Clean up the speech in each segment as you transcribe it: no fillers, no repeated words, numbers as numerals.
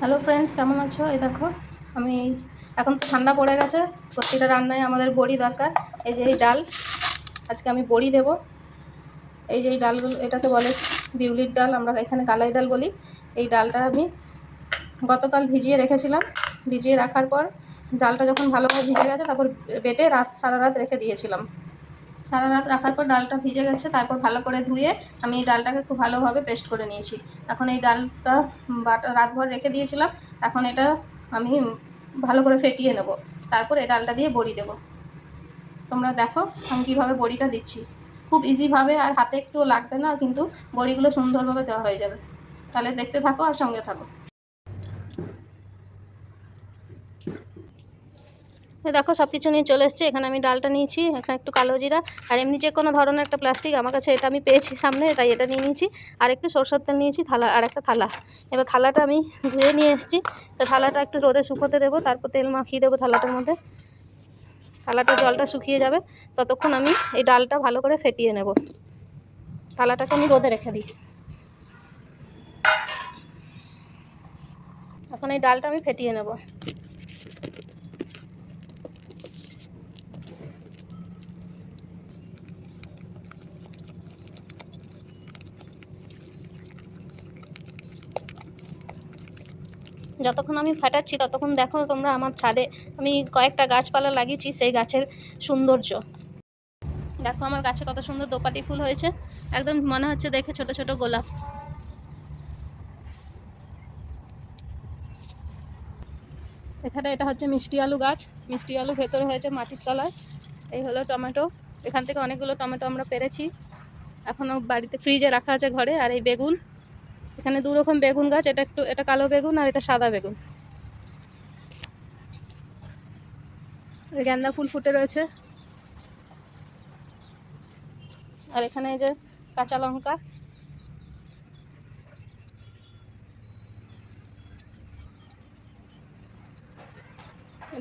Hello friends, কেমন আছো? এই দেখো, আমি এখন তো ঠান্ডা পড়ে গেছে, প্রতিটা রান্নায় আমাদের বড়ি দরকার। এই যে এই ডাল, আজকে আমি বড়ি দেব। এই যে এই ডালগুলো, এটাকে বলে বিউলির ডাল, আমরা এখানে কালাই ডাল বলি। এই ডালটা আমি গতকাল ভিজিয়ে রেখেছিলাম। ভিজিয়ে রাখার পর ডালটা যখন ভালোভাবে ভিজে গেছে, তারপর বেটে সারা রাত রেখে দিয়েছিলাম। সারা রাত রাখার পর ডালটা ভিজে গেছে, তারপর ভালো করে ধুয়ে আমি এই ডালটাকে খুব ভালোভাবে পেস্ট করে নিয়েছি। এখন এই ডালটা রাতভর রেখে দিয়েছিলাম, এখন এটা আমি ভালো করে ফেটিয়ে নেব। তারপর এই ডালটা দিয়ে বড়ি দেব। তোমরা দেখো আমি কীভাবে বড়িটা দিচ্ছি। খুব ইজিভাবে, আর হাতে একটুও লাগবে না, কিন্তু বড়িগুলো সুন্দরভাবে দেওয়া হয়ে যাবে। তাহলে দেখতে থাকো আর সঙ্গে থাকো। দেখো সব কিছু নিয়ে চলে এসেছি। এখানে আমি ডালটা নিয়েছি, এখানে একটু কালো জিরা, আর এমনি যে কোনো ধরনের একটা প্লাস্টিক আমার কাছে এটা আমি পেয়েছি সামনে, তাই এটা নিয়ে নিয়েছি। আর একটু সরষের তেল নিয়েছি, থালা, আর একটা থালা। এবার থালাটা আমি ধুয়ে নিয়ে এসেছি, তো থালাটা একটু রোদে শুকোতে দেবো, তারপর তেল মাখিয়ে দেবো থালাটার মধ্যে। থালাটা জলটা শুকিয়ে যাবে, ততক্ষণ আমি এই ডালটা ভালো করে ফেটিয়ে নেব। থালাটাকে আমি রোদে রেখে দিই। এখন এই ডালটা আমি ফেটিয়ে নেব। যতক্ষণ আমি ফাটাচ্ছি ততক্ষণ দেখো তোমরা আমার ছাদে আমি কয়েকটা গাছপালা লাগিয়েছি, সেই গাছের সৌন্দর্য দেখো। আমার গাছে কত সুন্দর দোপাটি ফুল হয়েছে, একদম মনে হচ্ছে দেখে ছোট ছোট গোলাপ। এখানে এটা হচ্ছে মিষ্টি আলু গাছ। মিষ্টি আলু ভেতরে হয়েছে মাটির তলায়। এই হলো টমেটো। এখান থেকে অনেকগুলো টমেটো আমরা পেরেছি, এখনও বাড়িতে ফ্রিজে রাখা আছে ঘরে। আর এই বেগুন, এখানে দু রকম বেগুন গাছ, এটা কালো বেগুন আর এটা সাদা বেগুন। গেন্দা ফুল ফুটে রয়েছে। আর এখানে এই যে কাঁচা লঙ্কা।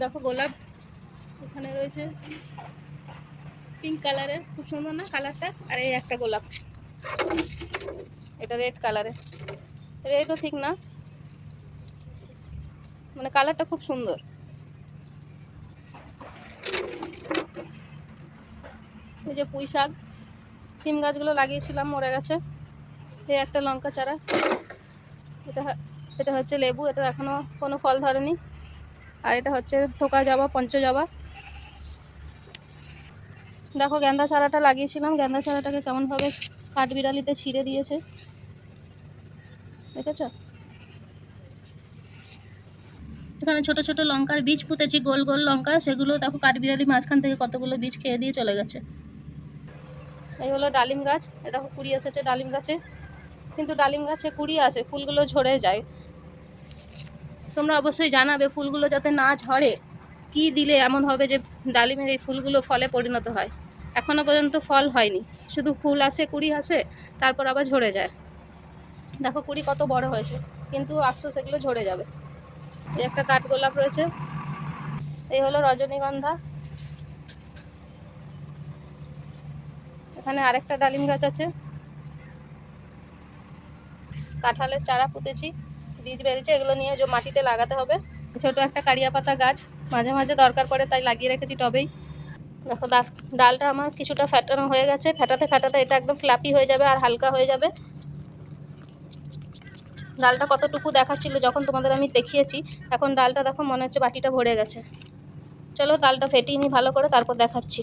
দেখো গোলাপ এখানে রয়েছে, পিঙ্ক কালারের, খুব সুন্দর না কালারটা? আর এই একটা গোলাপ, এটা রেড কালারের। রেডও ঠিক না, মানে কালারটা খুব সুন্দর। এই যে পুঁই শাক, সিম গাছগুলো লাগিয়েছিলাম, মরে গেছে। এই একটা লঙ্কা চারা, এটা এটা হচ্ছে লেবু, এটা এখনো কোনো ফল ধরেনি। আর এটা হচ্ছে থোকা জবা, পঞ্চজবা। দেখো গেন্দা চারাটা লাগিয়েছিলাম, গেন্দা চারাটাকে কেমনভাবে কাঠবিড়ালিতে ছিঁড়ে দিয়েছে, দেখেছ? এখানে ছোট ছোট লঙ্কার বীজ পুঁতেছি, গোল গোল লঙ্কা, সেগুলো দেখো কাঠবিড়ালি মাঝখান থেকে কতগুলো বীজ খেয়ে দিয়ে চলে গেছে। এই হলো ডালিম গাছ, এটা কুড়ি এসেছে ডালিম গাছে, কিন্তু ডালিম গাছে কুড়ি আসে, ফুলগুলো ঝরে যায়। তোমরা অবশ্যই জানাবে ফুলগুলো যাতে না ঝরে, কি দিলে এমন হবে যে ডালিমের এই ফুলগুলো ফলে পরিণত হয়। এখনো পর্যন্ত ফল হয়নি, শুধু ফুল আসে, কুড়ি আসে, তারপর আবার ঝরে যায়। দেখো কুড়ি কত বড় হয়েছে, কিন্তু আফসোস এগুলো ঝরে যাবে। এই একটা কাঠগোলাপ রয়েছে। এই হলো রজনীগন্ধা। এখানে আরেকটা ডালিম গাছ আছে। কাঁঠালের চারা পুঁতেছি, বীজ বেরিয়েছে, এগুলো নিয়ে যে মাটিতে লাগাতে হবে। ছোট একটা কারিয়া পাতা গাছ, মাঝে মাঝে দরকার পড়ে, তাই লাগিয়ে রেখেছি টবেই। দেখো ডালটা আমার কিছুটা ফ্যাটানো হয়ে গেছে, ফ্যাটাতে ফ্যাটাতে এটা একদম ফ্ল্যাপি হয়ে যাবে আর হালকা হয়ে যাবে। ডালটা কতটুকু দেখাচ্ছিল যখন তোমাদের আমি দেখিয়েছি, এখন ডালটা দেখো মনে হচ্ছে বাটিটা ভরে গেছে। চলো ডালটা ফেটিয়ে নিই ভালো করে, তারপর দেখাচ্ছি।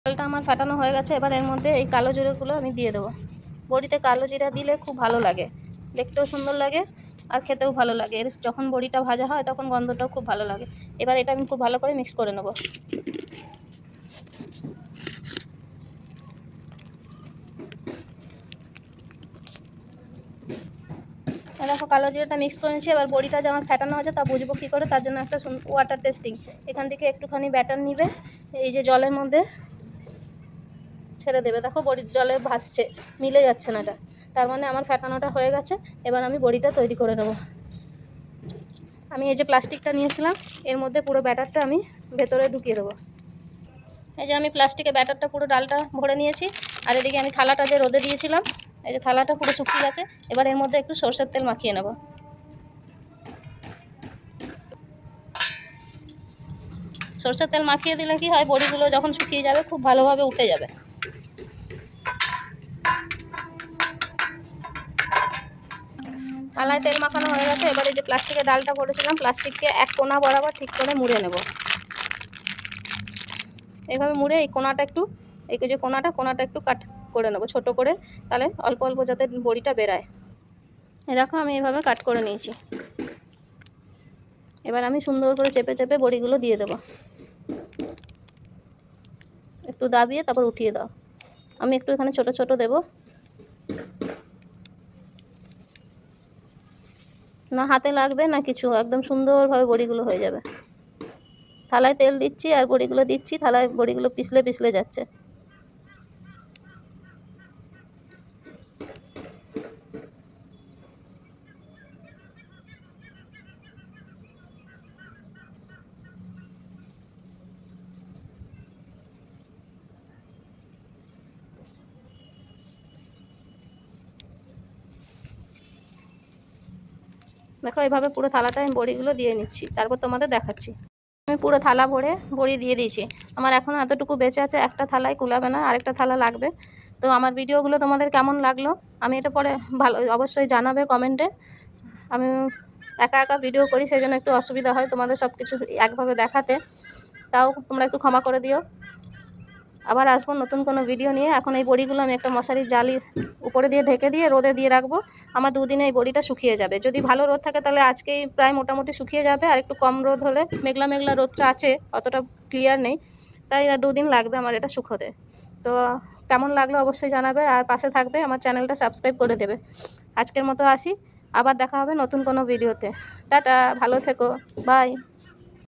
ডালটা আমার ফাটানো হয়ে গেছে, এবার এর মধ্যে এই কালো জিরাগুলো আমি দিয়ে দেবো। বড়িতে কালো জিরা দিলে খুব ভালো লাগে, দেখতেও সুন্দর লাগে আর খেতেও ভালো লাগে। এর যখন বড়িটা ভাজা হয় তখন গন্ধটাও খুব ভালো লাগে। এবার এটা আমি খুব ভালো করে মিক্স করে নেব। দেখো কালো জিরাটা মিক্স করে নিচ্ছি। এবার বড়িটা যে আমার ফ্যাটানো আছে তা বুঝবো কী করে, তার জন্য একটা ওয়াটার টেস্টিং, এখান থেকে একটুখানি ব্যাটার নিবে, এই যে জলের মধ্যে ছেড়ে দেবে। দেখো বড়ির জলে ভাসছে, মিলে যাচ্ছে না এটা, তার মানে আমার ফ্যাটানোটা হয়ে গেছে। এবার আমি বড়িটা তৈরি করে নেব। আমি এই যে প্লাস্টিকটা নিয়েছিলাম, এর মধ্যে পুরো ব্যাটারটা আমি ভেতরে ঢুকিয়ে দেবো। এই যে আমি প্লাস্টিকে ব্যাটারটা পুরো ডালটা ভরে নিয়েছি। আর এদিকে আমি থালাটা যে রোদে দিয়েছিলাম, এই যে থালাটা পুরো শুকিয়ে গেছে। এবার এর মধ্যে একটু সরষের তেল মাখিয়ে নেব। সরষের তেল মাখিয়ে দিলে কি হয়, বড়িগুলো যখন শুকিয়ে যাবে খুব ভালোভাবে উঠে যাবে। থালায় তেল মাখানো হয়ে গেছে। এবারে যে প্লাস্টিকের ডালটা করেছিলাম, প্লাস্টিককে এক কোণা বরাবর ঠিক করে মুড়ে নেব। এইভাবে মুড়ে এই কোণাটা একটু, এই যে কোণাটা একটু কাট করে নেব ছোট করে, তাহলে অল্প অল্প যাতে বড়িটা বেরায়। এই দেখো আমি এইভাবে কাট করে নিয়েছি। এবার আমি সুন্দর করে চেপে চেপে বড়িগুলো দিয়ে দেবো, একটু দাবিয়ে তারপর উঠিয়ে দাও। আমি একটু এখানে ছোট ছোট দেব, না হাতে লাগবে না কিছু, একদম সুন্দরভাবে বড়িগুলো হয়ে যাবে। থালায় তেল দিচ্ছি আর বড়িগুলো দিচ্ছি, থালায় বড়িগুলো পিছলে পিছলে যাচ্ছে। দেখো এইভাবে পুরো থালাটায় আমি বড়িগুলো দিয়ে নিচ্ছি, তারপর তোমাদের দেখাচ্ছি। আমি পুরো থালা ভরে বড়ি দিয়ে দিয়েছি। আমার এখনও এতটুকু বেঁচে আছে, একটা থালায় কুলাবে না, আরেকটা থালা লাগবে। তো আমার ভিডিওগুলো তোমাদের কেমন লাগলো আমি এটা পরে ভালো অবশ্যই জানাবে কমেন্টে। আমি একা একা ভিডিও করি, সেই জন্য একটু অসুবিধা হয় তোমাদের সব কিছু একভাবে দেখাতে, তাও তোমরা একটু ক্ষমা করে দিও। আবার আসবো নতুন কোনো ভিডিও নিয়ে। এখন এই বড়িগুলো আমি একটা মশারির জালি উপরে দিয়ে ঢেকে দিয়ে রোদে দিয়ে রাখবো। আমার দুদিনে এই বড়িটা শুকিয়ে যাবে। যদি ভালো রোদ থাকে তাহলে আজকেই প্রায় মোটামুটি শুকিয়ে যাবে, আর একটু কম রোদ হলে, মেঘলা মেঘলা রোদটা আছে, অতটা ক্লিয়ার নেই, তাই 2 দিন লাগবে আমার এটা শুকোতে। তো কেমন লাগলো অবশ্যই জানাবে, আর পাশে থাকবে, আমার চ্যানেলটা সাবস্ক্রাইব করে দেবে। আজকের মতো আসি, আবার দেখা হবে নতুন কোনো ভিডিওতে। টাটা, ভালো থেকো, বাই।